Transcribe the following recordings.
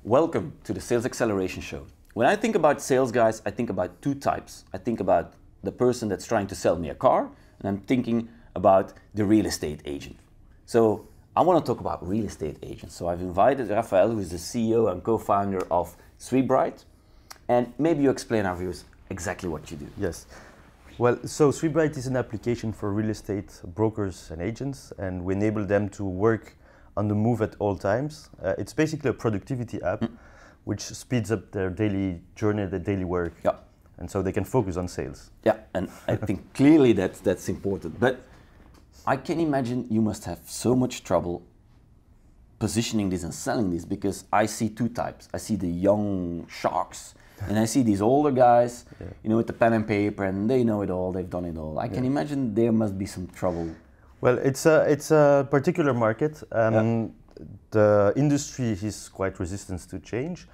Welcome to the Sales Acceleration Show. When I think about sales guys, I think about two types. I think about the person that's trying to sell me a car, and I'm thinking about the real estate agent. So I want to talk about real estate agents. So I've invited Raphael, who is the CEO and co-founder of SweepBright, and maybe you explain our viewers exactly what you do. Yes. Well, so SweepBright is an application for real estate brokers and agents, and we enable them to work on the move at all times. It's basically a productivity app which speeds up their daily journey, their daily work. Yeah. And so they can focus on sales. Yeah, and I think clearly that's important. But I can imagine you must have so much trouble positioning this and selling this, because I see two types. I see the young sharks, and I see these older guys, you know, with the pen and paper, and they know it all, they've done it all. I can imagine there must be some trouble. Well, it's a particular market. The industry is quite resistant to change,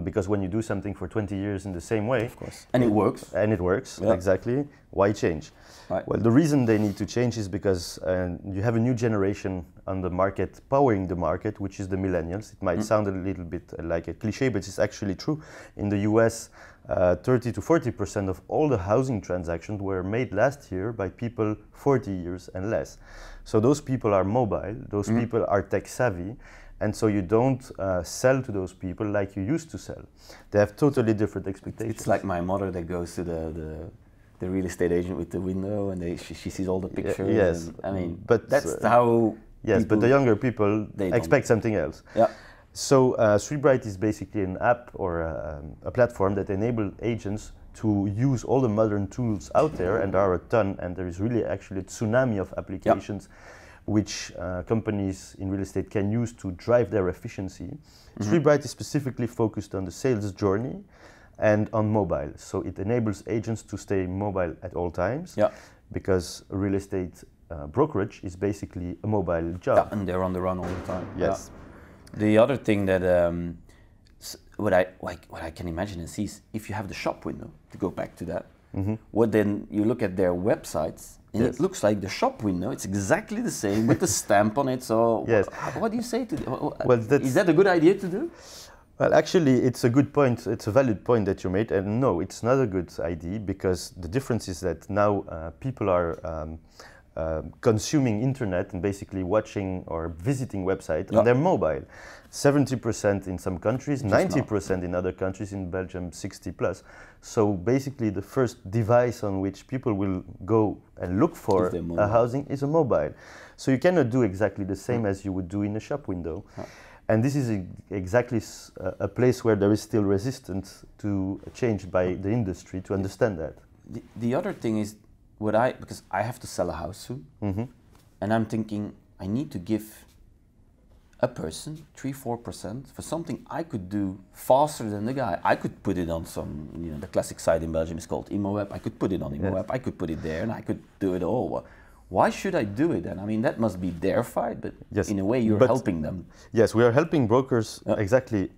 because when you do something for 20 years in the same way, of course, and it works. And it works, exactly. Why change? Right. Well, the reason they need to change is because you have a new generation on the market, powering the market, which is the millennials. It might sound a little bit like a cliche, but it's actually true. In the US, 30 to 40% of all the housing transactions were made last year by people 40 years and less. So those people are mobile, those people are tech savvy, and so you don't sell to those people like you used to sell. They have totally different expectations. It's like my mother that goes to the real estate agent with the window, and she sees all the pictures. Yes, and, I mean, but that's how. Yes, but the younger people expect something else. Yeah. So SweepBright is basically an app or a platform that enables agents to use all the modern tools out there, and there are a ton, and there is really actually a tsunami of applications which companies in real estate can use to drive their efficiency. SweepBright is specifically focused on the sales journey and on mobile. So it enables agents to stay mobile at all times, because real estate brokerage is basically a mobile job. Yeah, and they're on the run all the time. Yes. Yeah. The other thing that what I can imagine and see is, if you have the shop window, to go back to that, what then you look at their websites, and it looks like the shop window. It's exactly the same with the stamp on it. So what do you say to that? Well, is that a good idea to do? Well, actually, it's a good point. It's a valid point that you made. And no, it's not a good idea, because the difference is that now people are consuming internet and basically watching or visiting websites on their mobile. 70% in some countries, 90% in other countries, in Belgium 60+. So basically the first device on which people will go and look for a housing is a mobile. So you cannot do exactly the same as you would do in a shop window. And this is exactly a place where there is still resistance to change by the industry to understand that. The other thing is, because I have to sell a house soon, and I'm thinking I need to give a person 3-4% for something I could do faster than the guy. I could put it on some, the classic site in Belgium is called Imec. I could put it on Imec. I could put it there, and I could do it all. Why should I do it then? I mean, that must be their fight, but in a way you're helping them. Yes, we are helping brokers exactly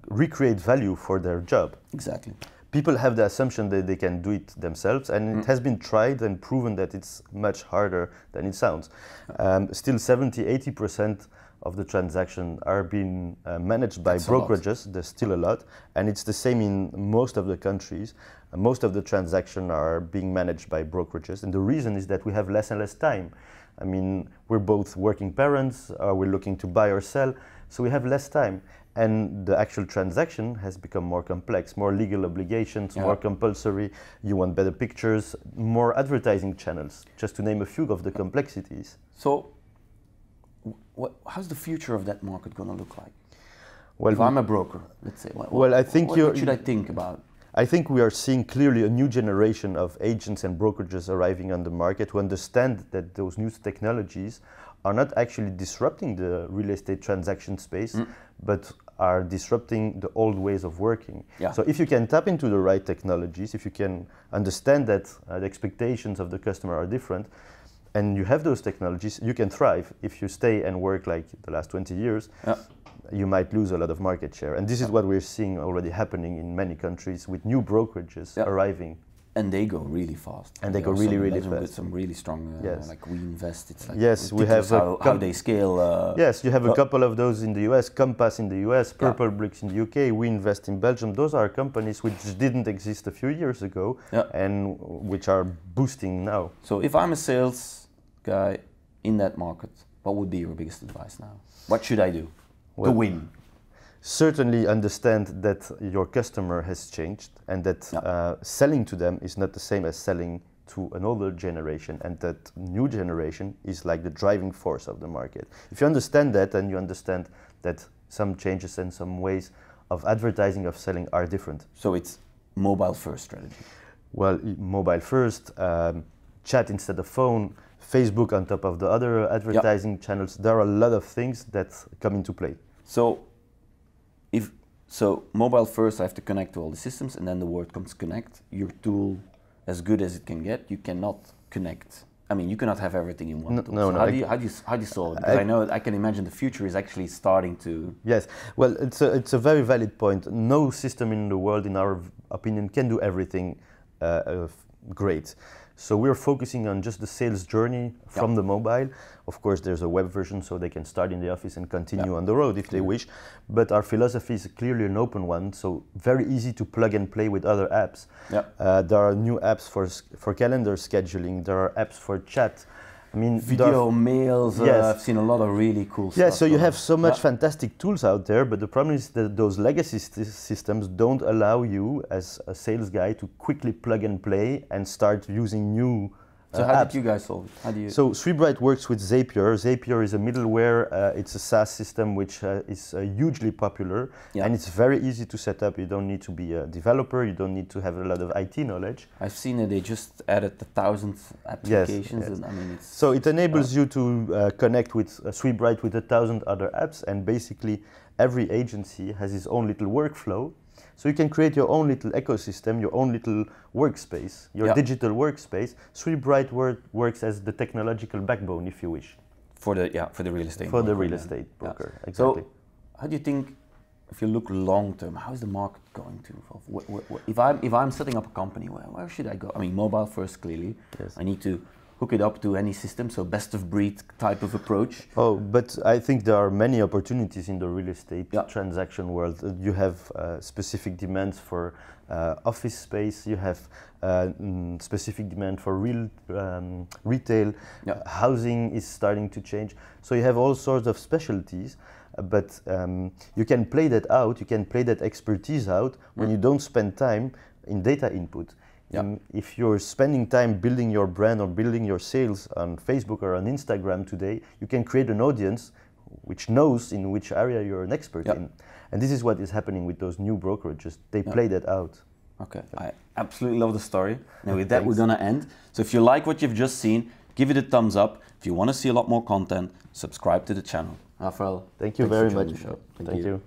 recreate value for their job. Exactly. People have the assumption that they can do it themselves, and it has been tried and proven that it's much harder than it sounds. Still 70-80% of the transactions are being managed by brokerages. There's still a lot, and it's the same in most of the countries. Most of the transactions are being managed by brokerages, and the reason is that we have less and less time. I mean, we're both working parents, we're looking to buy or sell, so we have less time. And the actual transaction has become more complex, more legal obligations, more compulsory. You want better pictures, more advertising channels, just to name a few of the complexities. So, how's the future of that market going to look like? Well, if I'm a broker, let's say, what should I think about? I think we are seeing clearly a new generation of agents and brokerages arriving on the market who understand that those new technologies are not actually disrupting the real estate transaction space, but are disrupting the old ways of working. So if you can tap into the right technologies, if you can understand that the expectations of the customer are different, and you have those technologies, you can thrive. If you stay and work like the last 20 years, you might lose a lot of market share. And this is what we're seeing already happening in many countries with new brokerages arriving. And they go really fast. And they go really, really fast. With some really strong, yes. like We Invest. It's like yes, we have how they scale. Yes, you have a couple of those in the US, Compass in the US, Purple Bricks in the UK, We Invest in Belgium. Those are companies which didn't exist a few years ago and which are boosting now. So if I'm a sales guy in that market, what would be your biggest advice now? What should I do to win? Certainly understand that your customer has changed and that selling to them is not the same as selling to an older generation, and that new generation is like the driving force of the market. If you understand that, and you understand that some changes and some ways of advertising, of selling are different. So it's mobile first strategy. Well, mobile first, chat instead of phone, Facebook on top of the other advertising channels. There are a lot of things that come into play. So mobile first, I have to connect to all the systems, and then the word comes connect. Your tool, as good as it can get, you cannot connect. I mean, you cannot have everything in one tool. So how do you solve it? Because I can imagine the future is actually starting to. Yes, well, it's a very valid point. No system in the world, in our opinion, can do everything great. So we're focusing on just the sales journey from the mobile. Of course, there's a web version, so they can start in the office and continue on the road if they wish. But our philosophy is clearly an open one, so very easy to plug and play with other apps. There are new apps for calendar scheduling. There are apps for chat. I mean, video, mails, I've seen a lot of really cool stuff. Yeah, so you have so much fantastic tools out there, but the problem is that those legacy systems don't allow you as a sales guy to quickly plug and play and start using new So how did you guys solve it? How do you? So SweepBright works with Zapier. Zapier is a middleware. It's a SaaS system which is hugely popular, and it's very easy to set up. You don't need to be a developer. You don't need to have a lot of IT knowledge. I've seen that they just added 1,000 applications. And I mean, so it enables you to connect with SweepBright with 1,000 other apps, and basically every agency has its own little workflow. So you can create your own little ecosystem, your own little workspace, your digital workspace. SweepBright works as the technological backbone, if you wish. For the real estate. For the real estate broker, exactly. So, how do you think, if you look long term, how is the market going to evolve? If I'm setting up a company, where should I go? I mean, mobile first, clearly. Yes. I need to hook it up to any system, so best of breed type of approach. Oh, but I think there are many opportunities in the real estate transaction world. You have specific demands for office space, you have specific demand for retail, housing is starting to change. So you have all sorts of specialties, but you can play that out, you can play that expertise out when you don't spend time in data input. If you're spending time building your brand or building your sales on Facebook or on Instagram today, you can create an audience which knows in which area you're an expert in. And this is what is happening with those new brokerages. They play that out. Okay, I absolutely love the story. Now with that, we're gonna end. So if you like what you've just seen, give it a thumbs up. If you want to see a lot more content, subscribe to the channel. Raphael, thank you very much. Thank you.